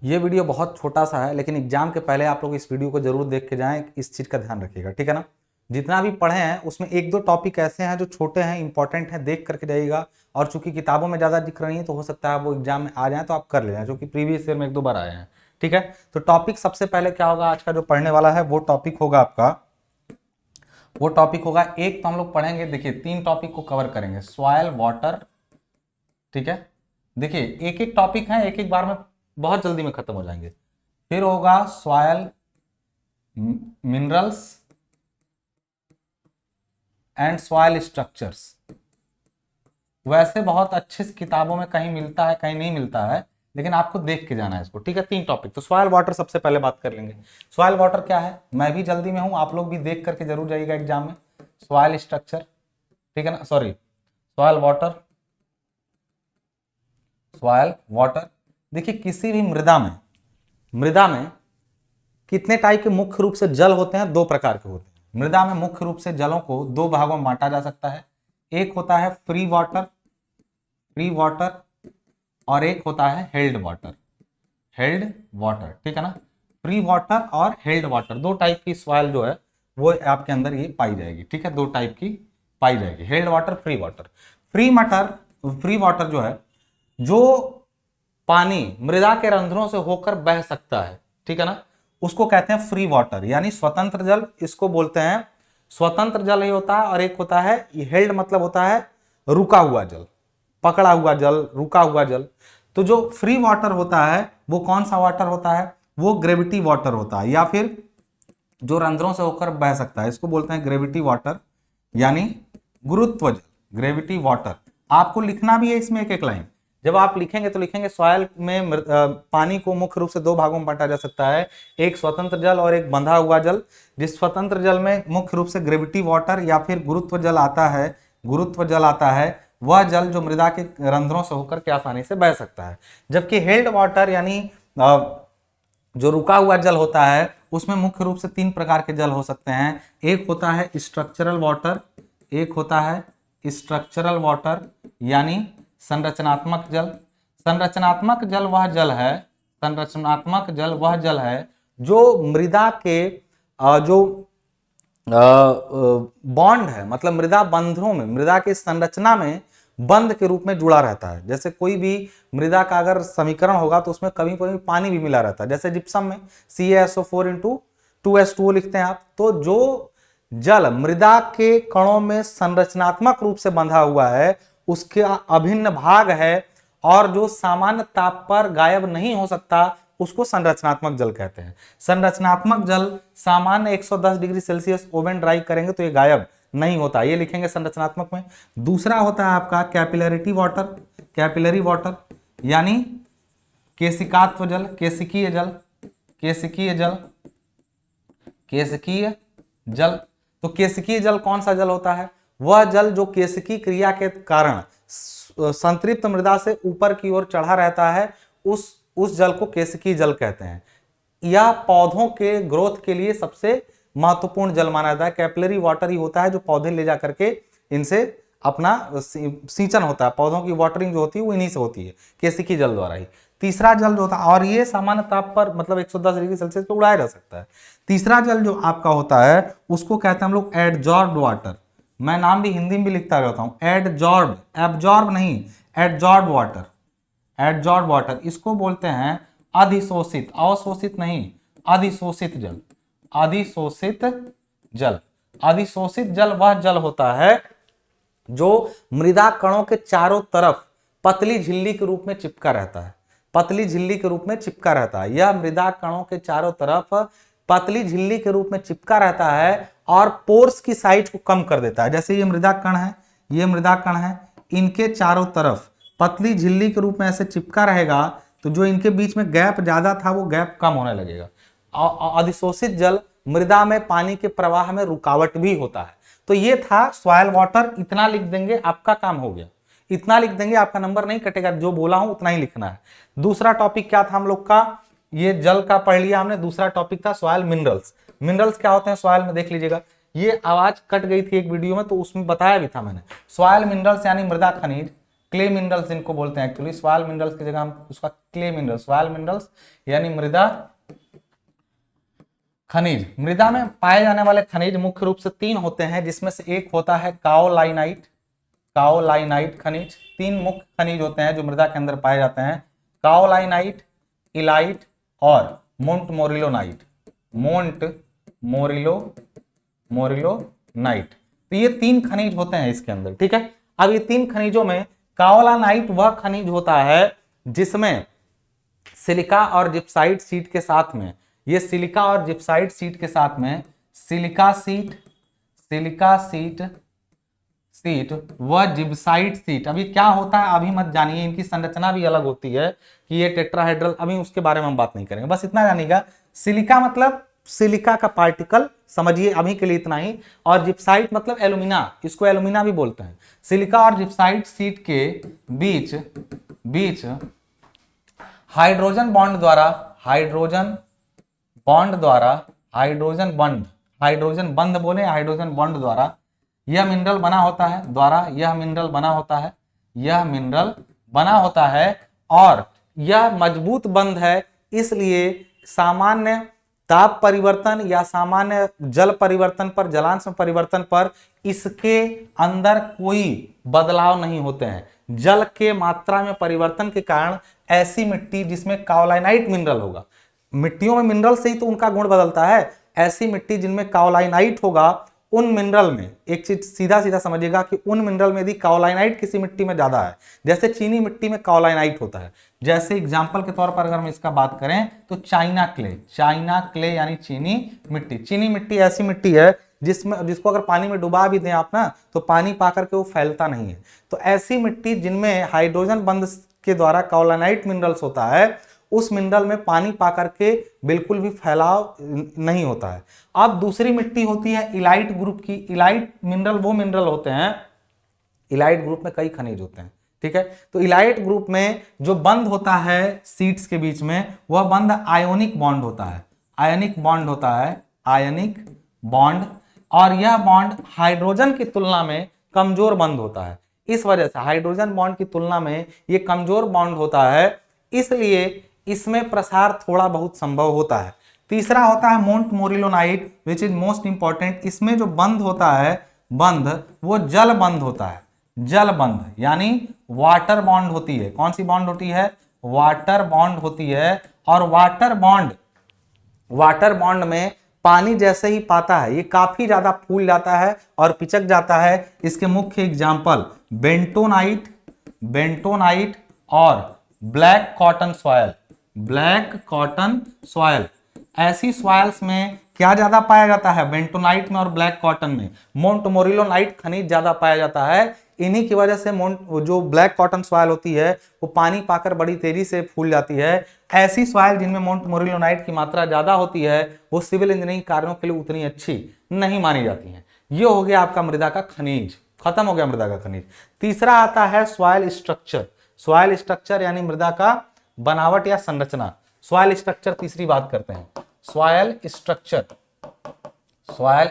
ये वीडियो बहुत छोटा सा है, लेकिन एग्जाम के पहले आप लोग इस वीडियो को जरूर देख के जाएं, इस चीज़ का ध्यान रखिएगा, ठीक है ना। जितना भी पढ़े हैं उसमें एक दो टॉपिक ऐसे हैं जो छोटे हैं, इंपॉर्टेंट हैं, देख करके जाइएगा। और चूंकि किताबों में ज़्यादा दिख रही है तो हो सकता है वो एग्जाम में आ जाए तो आप कर लेना, जो कि प्रीवियस ईयर में एक दो बार आए हैं, ठीक है। तो टॉपिक सबसे पहले क्या होगा, आज का जो पढ़ने वाला है वो टॉपिक होगा आपका, वो टॉपिक होगा एक तो हम लोग पढ़ेंगे, देखिए 3 टॉपिक को कवर करेंगे, सॉइल वाटर, ठीक है। देखिए एक एक टॉपिक है, एक एक बार में बहुत जल्दी में खत्म हो जाएंगे। फिर होगा soil minerals and soil structures. वैसे बहुत अच्छे से किताबों में कहीं मिलता है कहीं नहीं मिलता है, लेकिन आपको देख के जाना है इसको, ठीक है। 3 टॉपिक, तो सॉइल वाटर सबसे पहले बात कर लेंगे। सॉइल वाटर क्या है, मैं भी जल्दी में हूं, आप लोग भी देख करके जरूर जाइएगा एग्जाम में। सॉइल स्ट्रक्चर, ठीक है ना, sorry soil water, soil water. देखिए किसी भी मृदा में कितने टाइप के मुख्य रूप से जल होते हैं, 2 प्रकार के होते हैं। मृदा में मुख्य रूप से जलों को 2 भागों में बांटा जा सकता है। एक होता है फ्री वाटर और एक होता है हेल्ड वाटर, ठीक है ना। फ्री वाटर और हेल्ड वाटर 2 टाइप की सॉइल जो है वो आपके अंदर ये पाई जाएगी, ठीक है। 2 टाइप की पाई जाएगी, held water, free water. Free water जो है, जो पानी मृदा के रंध्रों से होकर बह सकता है, ठीक है ना, उसको कहते हैं फ्री वाटर, यानी स्वतंत्र जल इसको बोलते हैं। स्वतंत्र जल ही होता है। और एक होता है हेल्ड, मतलब होता है रुका हुआ जल, पकड़ा हुआ जल, रुका हुआ जल। तो जो फ्री वाटर होता है वो कौन सा वाटर होता है, वो ग्रेविटी वाटर होता है, या फिर जो रंध्रों से होकर बह सकता है, इसको बोलते हैं ग्रेविटी वाटर, यानी गुरुत्व जल, ग्रेविटी वाटर। आपको लिखना भी है इसमें एक एक लाइन। जब आप लिखेंगे तो लिखेंगे सॉइल में पानी को मुख्य रूप से 2 भागों में बांटा जा सकता है, एक स्वतंत्र जल और एक बंधा हुआ जल। जिस स्वतंत्र जल में मुख्य रूप से ग्रेविटी वाटर या फिर गुरुत्व जल आता है, वह जल जो मृदा के रंध्रों से होकर के आसानी से बह सकता है। जबकि हेल्ड वाटर यानी जो रुका हुआ जल होता है, उसमें मुख्य रूप से 3 प्रकार के जल हो सकते हैं। एक होता है स्ट्रक्चरल वाटर, यानी संरचनात्मक जल। संरचनात्मक जल वह जल है जो मृदा के जो बॉन्ड है, मतलब मृदा बंधों में, मृदा की संरचना में बंध के रूप में जुड़ा रहता है। जैसे कोई भी मृदा का अगर समीकरण होगा तो उसमें कभी कभी पानी भी मिला रहता है, जैसे जिप्सम में CaSO4 × 2H2O लिखते हैं आप। तो जो जल मृदा के कणों में संरचनात्मक रूप से बंधा हुआ है, उसके अभिन्न भाग है और जो सामान्य ताप पर गायब नहीं हो सकता, उसको संरचनात्मक जल कहते हैं। संरचनात्मक जल सामान्य 110 डिग्री सेल्सियस ओवन ड्राई करेंगे तो ये गायब नहीं होता, ये लिखेंगे संरचनात्मक में। दूसरा होता है आपका कैपिलरी वाटर, यानी केशिकात्व जल, केशिकीय जल। तो केशिकीय जल कौन सा जल होता है, वह जल जो केशिकी क्रिया के कारण संतृप्त मृदा से ऊपर की ओर चढ़ा रहता है, उस जल को केशिकीय जल कहते हैं। यह पौधों के ग्रोथ के लिए सबसे महत्वपूर्ण जल माना जाता है। कैपिलरी वाटर ही होता है जो पौधे ले जाकर के इनसे अपना सिंचन होता है, पौधों की वाटरिंग जो होती है वो इन्हीं से होती है, केशिकीय जल द्वारा ही। तीसरा जल जो होता है, और ये सामान्य ताप पर मतलब 110 डिग्री सेल्सियस पे उड़ाया जा सकता है। तीसरा जल जो आपका होता है उसको कहते हैं हम लोग एडजॉर्ब्ड वाटर। मैं नाम भी हिंदी में भी लिखता रहता हूं, एब्जॉर्ब नहीं, एडजॉर्ब्ड वाटर। इसको बोलते हैं अधिशोषित, अवशोषित नहीं, अधिशोषित जल वह जल होता है जो मृदा कणों के चारों तरफ पतली झिल्ली के रूप में चिपका रहता है। यह मृदा कणों के चारों तरफ पतली झिल्ली के रूप में चिपका रहता है और पोर्स की साइज को कम कर देता है। जैसे ये मृदा कण है, इनके चारों तरफ पतली झिल्ली के रूप में ऐसे चिपका रहेगा, तो जो इनके बीच में गैप ज्यादा था वो गैप कम होने लगेगा। अधिशोषित जल मृदा में पानी के प्रवाह में रुकावट भी होता है। तो ये था सॉइल वाटर, इतना लिख देंगे आपका काम हो गया, इतना लिख देंगे आपका नंबर नहीं कटेगा, जो बोला हूं उतना ही लिखना है। दूसरा टॉपिक क्या था हम लोग का, ये जल का पढ़ लिया हमने। दूसरा टॉपिक था सॉइल मिनरल्स क्या होते हैं सॉइल में, देख लीजिएगा। ये आवाज कट गई थी एक वीडियो में तो उसमें बताया भी था मैंने। सॉइल मिनरल्स यानी मृदा खनिज, क्ले मिनरल्स जिनको बोलते हैं एक्चुअली, सॉइल मिनरल्स की जगह हम उसका क्ले मिनरल्स, सॉइल मिनरल्स यानी मृदा खनिज। मृदा में पाए जाने वाले खनिज मुख्य रूप से 3 होते हैं, जिसमें से एक होता है काओलाइनाइट। काओलाइनाइट खनिज, 3 मुख्य खनिज होते हैं जो मृदा के अंदर पाए जाते हैं, काओलाइनाइट, इलाइट और मोंटमोरिलोनाइट। मोरिलोनाइट, तो ये 3 खनिज होते हैं इसके अंदर, ठीक है। अब ये 3 खनिजों में काओलानाइट वह खनिज होता है जिसमें सिलिका और जिप्साइट सीट के साथ में, ये सिलिका और जिप्साइट सीट के साथ में सिलिका सीट व जिप्साइट सीट। अभी क्या होता है अभी मत जानिए, इनकी संरचना भी अलग होती है कि ये टेट्राहेड्रल, अभी उसके बारे में हम बात नहीं करेंगे, बस इतना जानिएगा। सिलिका मतलब सिलिका का पार्टिकल, समझिए अभी के लिए इतना ही। और जिप्साइट मतलब एल्यूमिना, इसको एल्यूमिना भी बोलते हैं। सिलिका और जिप्साइट सीट के बीच हाइड्रोजन बॉन्ड द्वारा, हाइड्रोजन बॉन्ड द्वारा यह मिनरल बना होता है, और यह मजबूत बंध है, इसलिए सामान्य ताप परिवर्तन या सामान्य जल परिवर्तन पर, जलांश में परिवर्तन पर इसके अंदर कोई बदलाव नहीं होते हैं। जल के मात्रा में परिवर्तन के कारण ऐसी मिट्टी जिसमें काओलाइनाइट मिनरल होगा, मिट्टियों में मिनरल से ही तो उनका गुण बदलता है, ऐसी मिट्टी जिनमें काओलाइनाइट होगा, उन मिनरल में एक चीज सीधा समझिएगा कि उन मिनरल में यदि काओलाइनाइट किसी मिट्टी में ज्यादा है, जैसे चीनी मिट्टी में काओलाइनाइट होता है, जैसे एग्जांपल के तौर पर अगर हम इसका बात करें तो चाइना क्ले यानी चीनी मिट्टी ऐसी मिट्टी है जिसको अगर पानी में डुबा भी दें आप ना, तो पानी पाकर के वो फैलता नहीं है। तो ऐसी मिट्टी जिनमें हाइड्रोजन बंध के द्वारा काओलाइनाइट मिनरल्स होता है, उस मिनरल में पानी पा करके बिल्कुल भी फैलाव नहीं होता है। अब दूसरी मिट्टी होती है इलाइट ग्रुप की। इलाइट मिनरल वो मिनरल होते हैं, इलाइट ग्रुप में कई खनिज होते हैं, ठीक है। तो इलाइट ग्रुप में जो बंध होता है सीट्स के बीच में, वह बंध आयोनिक बॉन्ड होता है, आयनिक बॉन्ड, और यह बॉन्ड हाइड्रोजन की तुलना में कमजोर बंध होता है। इस वजह से हाइड्रोजन बॉन्ड की तुलना में यह कमजोर बॉन्ड होता है, इसलिए इसमें प्रसार थोड़ा बहुत संभव होता है। तीसरा होता है montmorillonite, which is most important. इसमें जो बंध होता है, वो जल बंध होता है, जल बंध यानी वाटर बॉन्ड होती है। कौन सी बॉन्ड होती है? वाटर बॉन्ड होती है। और वाटर बॉन्ड में पानी जैसे ही पाता है ये काफी ज्यादा फूल जाता है और पिचक जाता है। इसके मुख्य एग्जाम्पल बेंटोनाइट और ब्लैक कॉटन सॉयल। ऐसी सॉयल्स में क्या ज्यादा पाया जाता है? बेंटोनाइट में और ब्लैक कॉटन में मोंटमोरिलोनाइट खनिज ज्यादा पाया जाता है। इन्हीं की वजह से जो ब्लैक कॉटन सॉयल होती है वो पानी पाकर बड़ी तेजी से फूल जाती है। ऐसी सॉयल जिनमें मोंटमोरिलोनाइट की मात्रा ज्यादा होती है वो सिविल इंजीनियरिंग कार्यों के लिए उतनी अच्छी नहीं मानी जाती है। ये हो गया आपका मृदा का खनिज, खत्म हो गया मृदा का खनिज। तीसरा आता है सॉयल स्ट्रक्चर यानी मृदा का बनावट या संरचना। सॉयल स्ट्रक्चर तीसरी बात करते हैं। सॉयल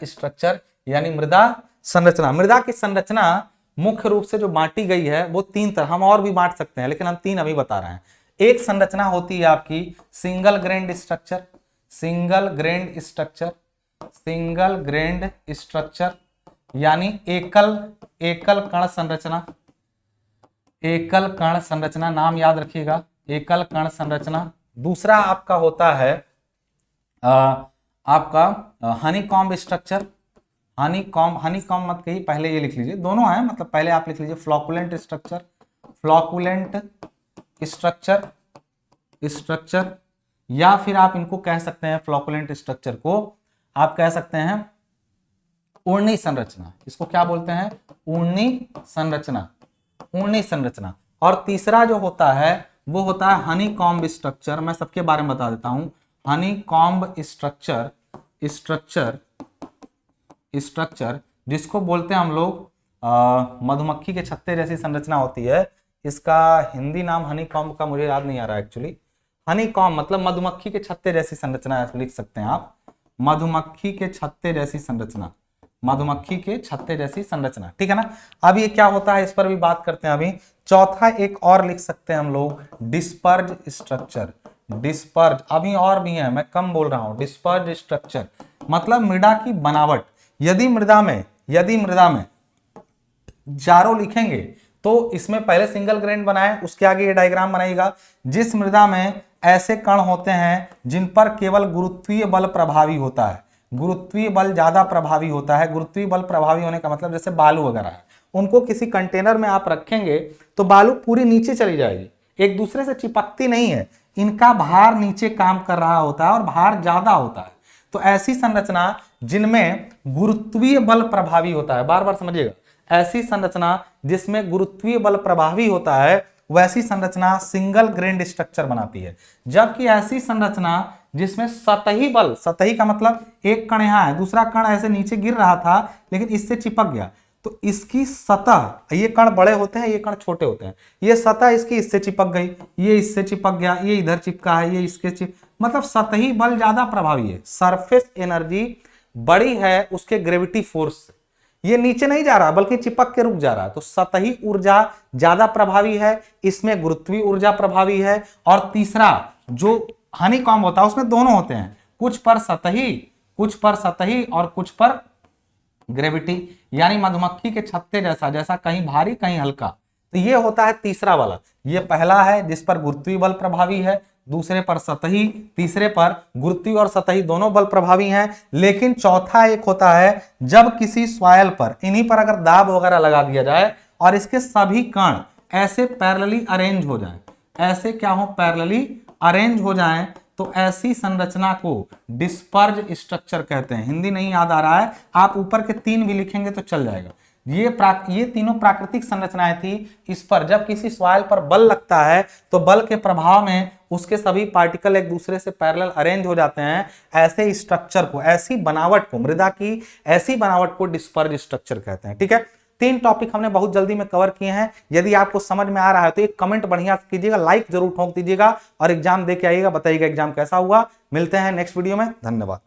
स्ट्रक्चर यानी मृदा संरचना। मृदा की संरचना मुख्य रूप से जो बांटी गई है वो 3 तरह, हम और भी बांट सकते हैं लेकिन हम 3 अभी बता रहे हैं। एक संरचना होती है आपकी सिंगल ग्रेन्ड स्ट्रक्चर यानी एकल कण संरचना, नाम याद रखिएगा, एकल कण संरचना। दूसरा आपका होता है आपका हनीकॉम्ब स्ट्रक्चर। हनीकॉम्ब मत कहिए, पहले ये लिख लीजिए, दोनों है, मतलब पहले आप लिख लीजिए फ्लॉकुलेंट स्ट्रक्चर, या फिर आप इनको कह सकते हैं, फ्लॉकुलेंट स्ट्रक्चर को आप कह सकते हैं उड़नी संरचना। इसको क्या बोलते हैं? उड़नी संरचना। और तीसरा जो होता है वो होता है हनीकॉम्ब स्ट्रक्चर। मैं सबके बारे में बता देता हूं। हनीकॉम्ब स्ट्रक्चर जिसको बोलते हैं हम लोग मधुमक्खी के छत्ते जैसी संरचना होती है। इसका हिंदी नाम हनीकॉम्ब का मुझे याद नहीं आ रहा एक्चुअली। हनीकॉम्ब मतलब मधुमक्खी के छत्ते जैसी संरचना लिख सकते हैं आप, मधुमक्खी के छत्ते जैसी संरचना। मधुमक्खी के छत्ते जैसी संरचना, ठीक है ना। अब ये क्या होता है इस पर भी बात करते हैं अभी। चौथा एक और लिख सकते हैं हम लोग, डिस्पर्ज स्ट्रक्चर। डिस्पर्ज, अभी और भी है, मैं कम बोल रहा हूं। डिस्पर्ज स्ट्रक्चर मतलब मृदा की बनावट। यदि मृदा में जारो लिखेंगे तो इसमें पहले सिंगल ग्रेन बनाए, उसके आगे ये डायग्राम बनाइएगा। जिस मृदा में ऐसे कण होते हैं जिन पर केवल गुरुत्वीय बल प्रभावी होता है, गुरुत्वीय बल ज्यादा प्रभावी होता है। गुरुत्वीय बल प्रभावी होने का मतलब जैसे बालू वगैरह है, उनको किसी कंटेनर में आप रखेंगे तो बालू पूरी नीचे चली जाएगी, एक दूसरे से चिपकती नहीं है। इनका भार नीचे काम कर रहा होता है और भार ज्यादा होता है। तो ऐसी संरचना जिनमें गुरुत्वीय बल प्रभावी होता है, बार बार समझिएगा, ऐसी संरचना जिसमें गुरुत्वीय बल प्रभावी होता है वैसी संरचना सिंगल ग्रेन्ड स्ट्रक्चर बनाती है। जबकि ऐसी संरचना जिसमें सतही बल, सतही का मतलब एक कण यहां है, दूसरा कण ऐसे नीचे गिर रहा था लेकिन इससे चिपक गया, तो इसकी सतह, ये कण बड़े होते हैं, ये कण छोटे होते हैं, ये सतह इसकी इससे चिपक गई, ये इससे चिपक गया, ये इधर चिपका है, ये इसके मतलब सतही बल ज्यादा प्रभावी है। सरफेस एनर्जी बड़ी है उसके ग्रेविटी फोर्स से, ये नीचे नहीं जा रहा बल्कि चिपक के रुक जा रहा है। तो सतही ऊर्जा ज्यादा प्रभावी है, इसमें गुरुत्वीय ऊर्जा प्रभावी है। और तीसरा जो हनीकॉम्ब होता है उसमें दोनों होते हैं, कुछ पर सतही और कुछ पर ग्रेविटी, यानी मधुमक्खी के छत्ते जैसा, जैसा कहीं भारी कहीं हल्का। तो ये होता है तीसरा वाला। ये पहला है जिस पर गुरुत्वीय बल प्रभावी है, दूसरे पर सतही, तीसरे पर गुरुत्वीय और सतही दोनों बल प्रभावी हैं। लेकिन चौथा एक होता है जब किसी सॉइल पर, इन्हीं पर अगर दाब वगैरह लगा दिया जाए और इसके सभी कण ऐसे पैरेलली अरेंज हो जाएं, ऐसे क्या हो, पैरेलली अरेंज हो जाएं, तो ऐसी संरचना को डिस्पर्ज स्ट्रक्चर कहते हैं। हिंदी नहीं याद आ रहा है, आप ऊपर के 3 भी लिखेंगे तो चल जाएगा। ये तीनों प्राकृतिक संरचनाएं थी। इस पर जब किसी सॉइल पर बल लगता है तो बल के प्रभाव में उसके सभी पार्टिकल एक दूसरे से पैरेलल अरेंज हो जाते हैं। ऐसे स्ट्रक्चर को, ऐसी बनावट को, मृदा की ऐसी बनावट को डिस्पर्ज स्ट्रक्चर कहते हैं। ठीक है, 3 टॉपिक हमने बहुत जल्दी में कवर किए हैं। यदि आपको समझ में आ रहा है तो एक कमेंट बढ़िया कीजिएगा, लाइक जरूर ठोक दीजिएगा और एग्जाम दे के आइएगा, बताइएगा एग्जाम कैसा हुआ। मिलते हैं नेक्स्ट वीडियो में, धन्यवाद।